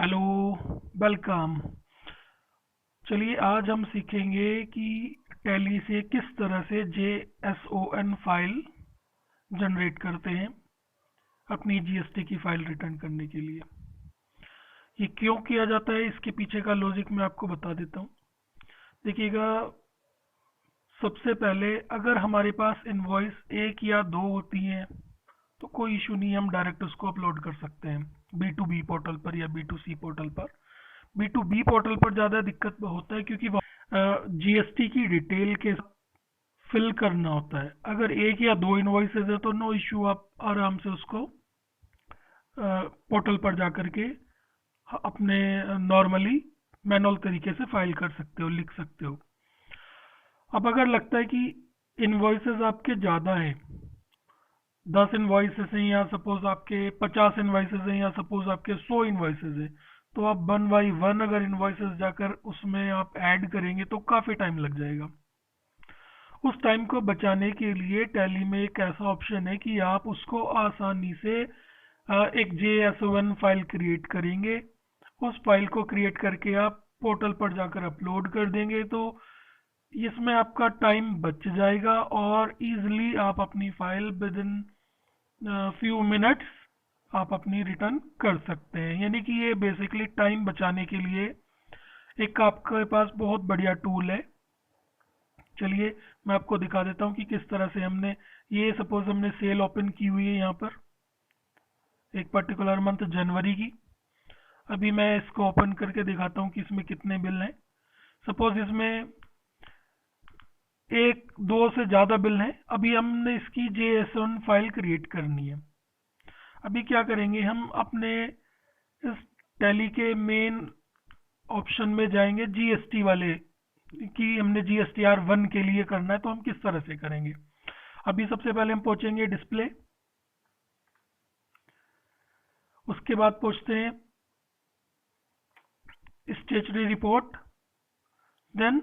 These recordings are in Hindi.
Hello, welcome. चलिए आज हम सीखेंगे कि टैली से किस तरह से JSON फाइल जनरेट करते हैं अपनी जीएसटी की फाइल रिटर्न करने के लिए। ये क्यों किया जाता है, इसके पीछे का लॉजिक मैं आपको बता देता हूँ। देखिएगा, सबसे पहले अगर हमारे पास इनवॉइस एक या दो होती हैं तो कोई इशू नहीं है, हम डायरेक्ट उसको अपलोड कर सकते हैं B2B पोर्टल पर या B2C पोर्टल पर। B2B पोर्टल पर ज़्यादा दिक्कत होता है क्योंकि जीएसटी की डिटेल के फिल करना होता है। अगर एक या दो इनवॉइसेज है तो नो इश्यू, आप आराम से उसको पोर्टल पर जा कर के अपने नॉर्मली मैनुअल तरीके से फाइल कर सकते हो, लिख सकते हो। अब अगर लगता है कि इनवॉइसेज आपके ज़्यादा हैं, 10 इनवॉइसेस हैं या सपोज आपके 50 इनवॉइसेस हैं या सपोज आपके 100 इनवॉइसेस हैं, तो आप वन बाई वन अगर इनवॉइसेस जाकर उसमें आप ऐड करेंगे तो काफ़ी टाइम लग जाएगा। उस टाइम को बचाने के लिए टैली में एक ऐसा ऑप्शन है कि आप उसको आसानी से एक JSON फाइल क्रिएट करेंगे। उस फाइल को क्रिएट करके आप पोर्टल पर जाकर अपलोड कर देंगे तो इसमें आपका टाइम बच जाएगा और इजीली आप अपनी file with in few minutes आप अपनी रिटर्न कर सकते हैं। यानी कि ये बेसिकली टाइम बचाने के लिए एक आपके पास बहुत बढ़िया टूल है। चलिए मैं आपको दिखा देता हूँ कि किस तरह से हमने ये सपोज हमने सेल ओपन की हुई है यहाँ पर एक पर्टिकुलर मंथ जनवरी की। अभी मैं इसको ओपन करके दिखाता हूँ कि इसमें कितने बिल हैं। सपोज इसमें एक दो से ज़्यादा बिल हैं। अभी हमने इसकी JSON फाइल क्रिएट करनी है। अभी क्या करेंगे, हम अपने इस टैली के मेन ऑप्शन में जाएंगे, जीएसटी वाले कि हमने GSTR1 के लिए करना है तो हम किस तरह से करेंगे। अभी सबसे पहले हम पहुंचेंगे डिस्प्ले, उसके बाद पहुंचते हैं statutory report, then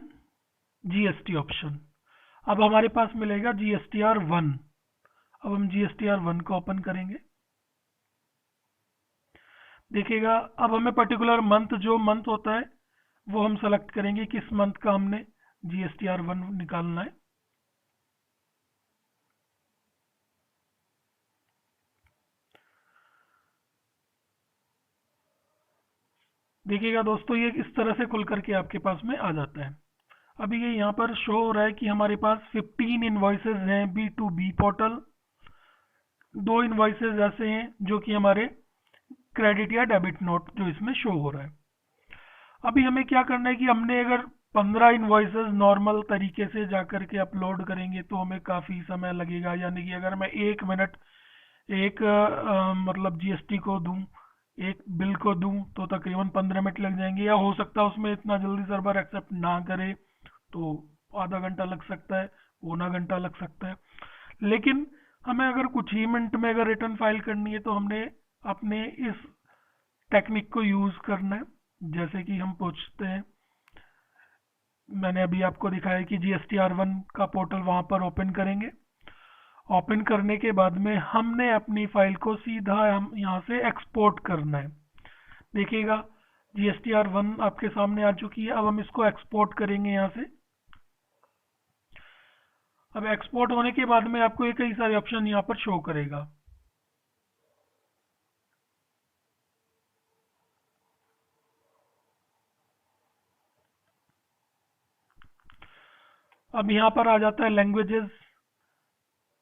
GST option. अब हमारे पास मिलेगा GSTR1। अब हम GSTR1 को ओपन करेंगे। देखिएगा, अब हमें पर्टिकुलर मंथ, जो मंथ होता है वो हम सेलेक्ट करेंगे किस मंथ का हमने GSTR1 निकालना है। देखिएगा दोस्तों, ये इस तरह से खुल करके आपके पास में आ जाता है। अभी ये यहाँ पर शो हो रहा है कि हमारे पास 15 इनवॉइसेज हैं B2B पोर्टल। दो इनवॉइसेज ऐसे हैं जो कि हमारे क्रेडिट या डेबिट नोट जो इसमें शो हो रहा है। अभी हमें क्या करना है कि हमने अगर 15 इनवॉइसेज नॉर्मल तरीके से जाकर के अपलोड करेंगे तो हमें काफ़ी समय लगेगा। यानी कि अगर मैं 1 मिनट एक मतलब जीएसटी को दूं, एक बिल को दूं तो तकरीबन 15 मिनट लग जाएंगे, या हो सकता है उसमें इतना जल्दी सर्वर एक्सेप्ट ना करे तो आधा घंटा लग सकता है, पौना घंटा लग सकता है। लेकिन हमें अगर कुछ ही मिनट में अगर रिटर्न फाइल करनी है तो हमने अपने इस टेक्निक को यूज़ करना है। जैसे कि हम पूछते हैं, मैंने अभी आपको दिखाया कि GSTR1 का पोर्टल वहाँ पर ओपन करेंगे। ओपन करने के बाद में हमने अपनी फाइल को सीधा हम यहाँ से एक्सपोर्ट करना है। देखिएगा, GSTR1 आपके सामने आ चुकी है। अब हम इसको एक्सपोर्ट करेंगे यहाँ से। अब एक्सपोर्ट होने के बाद में आपको ये कई सारे ऑप्शन यहाँ पर शो करेगा। अब यहाँ पर आ जाता है लैंग्वेजेस।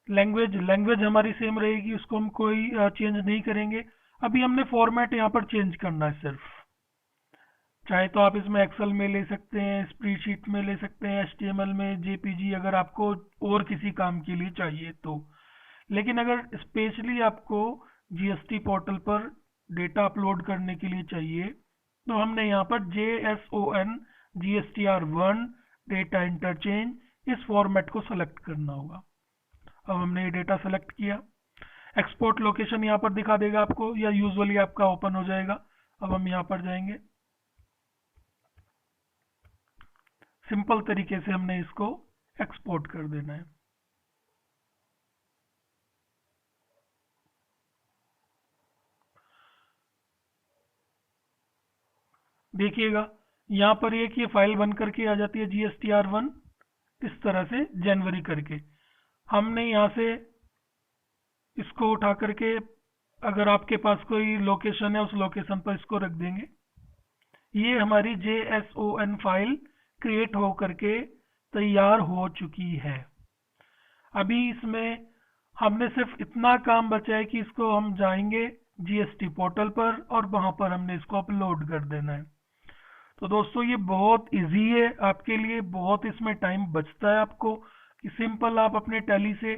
लैंग्वेज हमारी सेम रहेगी, उसको हम कोई चेंज नहीं करेंगे। अभी हमने फॉर्मेट यहाँ पर चेंज करना है सिर्फ। चाहे तो आप इसमें एक्सेल में ले सकते हैं, स्प्रेडशीट में ले सकते हैं, HTML में, JPG, अगर आपको और किसी काम के लिए चाहिए तो। लेकिन अगर स्पेशली आपको जीएसटी पोर्टल पर डेटा अपलोड करने के लिए चाहिए तो हमने यहाँ पर JSON GSTR1 डेटा इंटरचेंज इस फॉर्मेट को सेलेक्ट करना होगा। अब हमने ये डेटा सेलेक्ट किया। एक्सपोर्ट लोकेशन यहाँ पर दिखा देगा आपको, या यूजुअली आपका ओपन हो जाएगा। अब हम यहाँ पर जाएंगे, सिंपल तरीके से हमने इसको एक्सपोर्ट कर देना है। देखिएगा यहाँ पर एक ये फाइल बन करके आ जाती है GSTR1, इस तरह से जनवरी करके। हमने यहाँ से इसको उठा करके, अगर आपके पास कोई लोकेशन है उस लोकेशन पर इसको रख देंगे। ये हमारी JSON फाइल क्रिएट हो करके तैयार हो चुकी है। अभी इसमें हमने सिर्फ इतना काम बचा है कि इसको हम जाएंगे GST पोर्टल पर और वहां पर हमने इसको अपलोड कर देना है। तो दोस्तों ये बहुत इजी है आपके लिए, बहुत इसमें टाइम बचता है आपको कि सिंपल आप अपने टैली से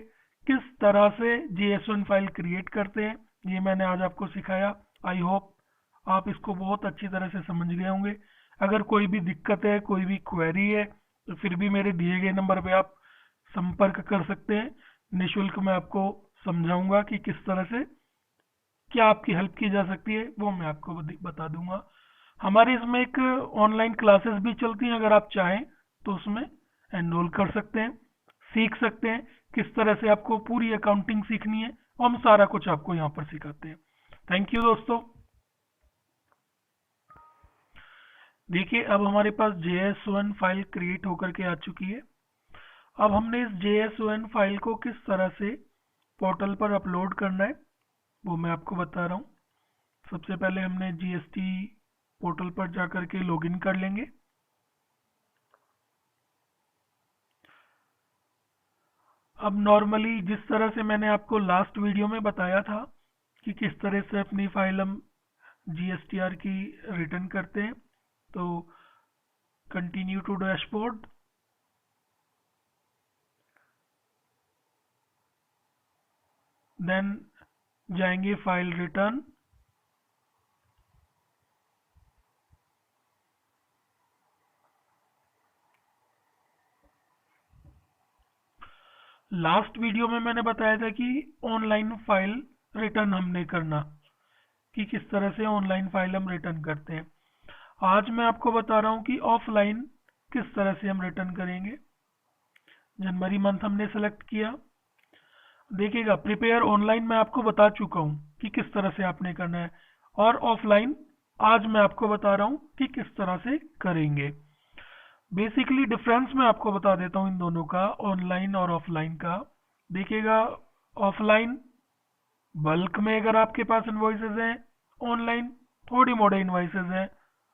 किस तरह से JSON फाइल क्रिएट करते हैं, ये मैंने आज आपको सिखाया। आई होप आप इसको बहुत अच्छी तरह से समझ गए होंगे। अगर कोई भी दिक्कत है, कोई भी क्वेरी है, तो फिर भी मेरे दिए गए नंबर पे आप संपर्क कर सकते हैं। निःशुल्क मैं आपको समझाऊंगा कि किस तरह से क्या आपकी हेल्प की जा सकती है, वो मैं आपको बता दूंगा। हमारे इसमें एक ऑनलाइन क्लासेस भी चलती हैं, अगर आप चाहें तो उसमें एनरोल कर सकते हैं, सीख सकते हैं किस तरह से आपको पूरी अकाउंटिंग सीखनी है, और हम सारा कुछ आपको यहाँ पर सिखाते हैं। थैंक यू दोस्तों। देखिए अब हमारे पास JSON फाइल क्रिएट होकर के आ चुकी है। अब हमने इस JSON फाइल को किस तरह से पोर्टल पर अपलोड करना है वो मैं आपको बता रहा हूँ। सबसे पहले हमने GST पोर्टल पर जाकर के लॉगिन कर लेंगे। अब नॉर्मली जिस तरह से मैंने आपको लास्ट वीडियो में बताया था कि किस तरह से अपनी फाइल हम GSTR की रिटर्न करते हैं, तो कंटिन्यू टू डैशबोर्ड, देन जाएंगे फाइल रिटर्न, लास्ट वीडियो में मैंने बताया था कि ऑनलाइन फाइल रिटर्न हमने करना, कि किस तरह से ऑनलाइन फाइल हम रिटर्न करते हैं। आज मैं आपको बता रहा हूँ कि ऑफलाइन किस तरह से हम रिटर्न करेंगे। जनवरी मंथ हमने सेलेक्ट किया। देखिएगा प्रिपेयर ऑनलाइन मैं आपको बता चुका हूँ कि किस तरह से आपने करना है, और ऑफलाइन आज मैं आपको बता रहा हूँ कि किस तरह से करेंगे। बेसिकली डिफरेंस मैं आपको बता देता हूँ इन दोनों का, ऑनलाइन और ऑफलाइन का। देखिएगा ऑफलाइन बल्क में अगर आपके पास इन्वॉइसेस हैं, ऑनलाइन थोड़ी मोड़े इन्वॉइसेस हैं।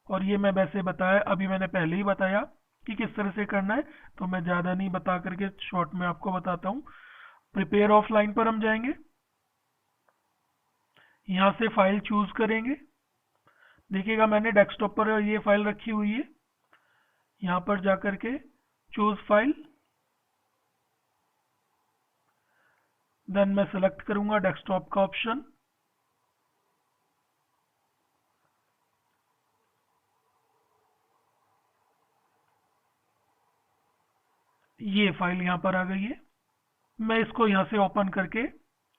और ये मैं वैसे बताया, अभी मैंने पहले ही बताया कि किस तरह से करना है, तो मैं ज़्यादा नहीं बता करके शॉर्ट में आपको बताता हूँ। प्रिपेयर ऑफलाइन पर हम जाएंगे, यहाँ से फाइल चूज करेंगे। देखिएगा मैंने डेस्कटॉप पर ये फाइल रखी हुई है, यहाँ पर जाकर के चूज फाइल, देन मैं सेलेक्ट करूंगा डेस्कटॉप का ऑप्शन। ये फाइल यहाँ पर आ गई है, मैं इसको यहाँ से ओपन करके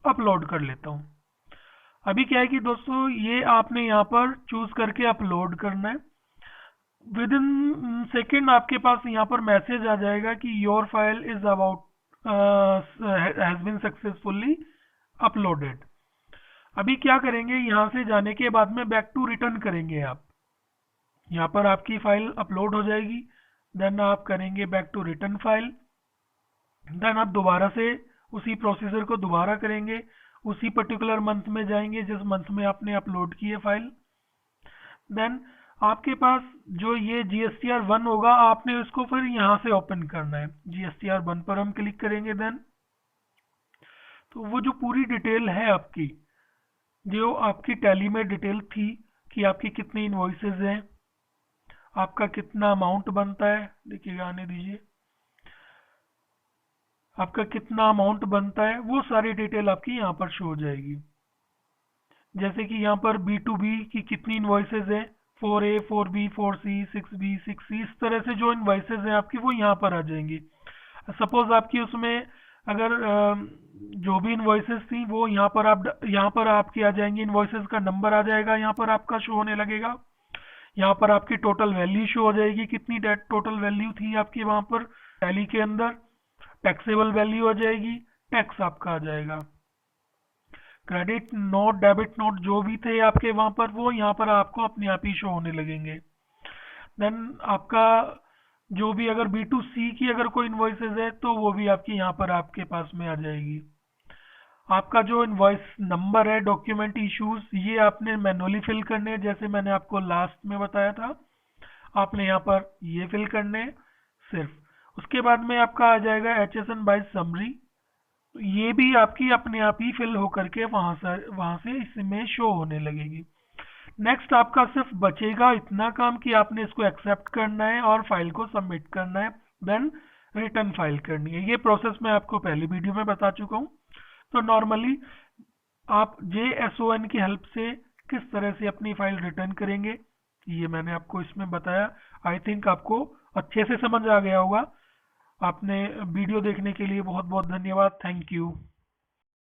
अपलोड कर लेता हूँ। अभी क्या है कि दोस्तों ये आपने यहाँ पर चूज करके अपलोड करना है। विद इन सेकेंड आपके पास यहाँ पर मैसेज आ जाएगा कि your file is about has been successfully uploaded. अभी क्या करेंगे, यहाँ से जाने के बाद में बैक टू रिटर्न करेंगे आप। यहाँ पर आपकी फाइल अपलोड हो जाएगी, देन आप करेंगे back to return file, then आप दोबारा से उसी प्रोसीजर को दोबारा करेंगे, उसी पर्टिकुलर मंथ में जाएंगे जिस मंथ में आपने अपलोड की है फाइल। देन आपके पास जो ये GSTR1 होगा, आपने इसको फिर यहाँ से ओपन करना है। GSTR1 पर हम क्लिक करेंगे, देन तो वो जो पूरी डिटेल है आपकी, जो आपकी टैली में डिटेल थी कि आपकी कितनी इन्वॉइसेस हैं, आपका कितना अमाउंट बनता है, देखिएगा आने दीजिए, आपका कितना अमाउंट बनता है, वो सारी डिटेल आपकी यहाँ पर शो हो जाएगी। जैसे कि यहाँ पर B2B की कितनी इन्वॉइसेस हैं, 4A 4B 4C 6B 6C, इस तरह से जो इन्वॉइसेस हैं आपकी वो यहाँ पर आ जाएंगी। सपोज आपकी उसमें अगर जो भी इन्वॉइसेस थी वो यहाँ पर आपकी आ जाएंगी, इन्वॉइसेस का नंबर आ जाएगा, यहाँ पर आपका शो होने लगेगा। यहाँ पर आपकी टोटल वैल्यू शो हो जाएगी, कितनी टोटल वैल्यू थी आपकी वहाँ पर टैली के अंदर। टैक्सेबल वैल्यू आ जाएगी, टैक्स आपका आ जाएगा। क्रेडिट नोट डेबिट नोट जो भी थे आपके वहाँ पर, वो यहाँ पर आपको अपने आप ही शो होने लगेंगे। देन आपका जो भी अगर B2C की अगर कोई इन्वॉइसेज है तो वो भी आपकी यहाँ पर आपके पास में आ जाएगी। आपका जो इनवॉइस नंबर है, डॉक्यूमेंट इश्यूज, ये आपने मैनुअली फिल करने हैं, जैसे मैंने आपको लास्ट में बताया था। आपने यहाँ पर ये फिल करने हैं सिर्फ। उसके बाद में आपका आ जाएगा HSN बाय समरी। ये भी आपकी अपने आप ही फिल होकर के वहां से इसमें शो होने लगेगी। नेक्स्ट आपका सिर्फ बचेगा इतना काम कि आपने इसको एक्सेप्ट करना है और फाइल को सबमिट करना है, देन रिटर्न फाइल करनी है। ये प्रोसेस मैं आपको पहले वीडियो में बता चुका हूँ। तो नॉर्मली आप JSON की हेल्प से किस तरह से अपनी फाइल रिटर्न करेंगे, ये मैंने आपको इसमें बताया। आई थिंक आपको अच्छे से समझ आ गया होगा। आपने वीडियो देखने के लिए बहुत बहुत धन्यवाद। Thank you.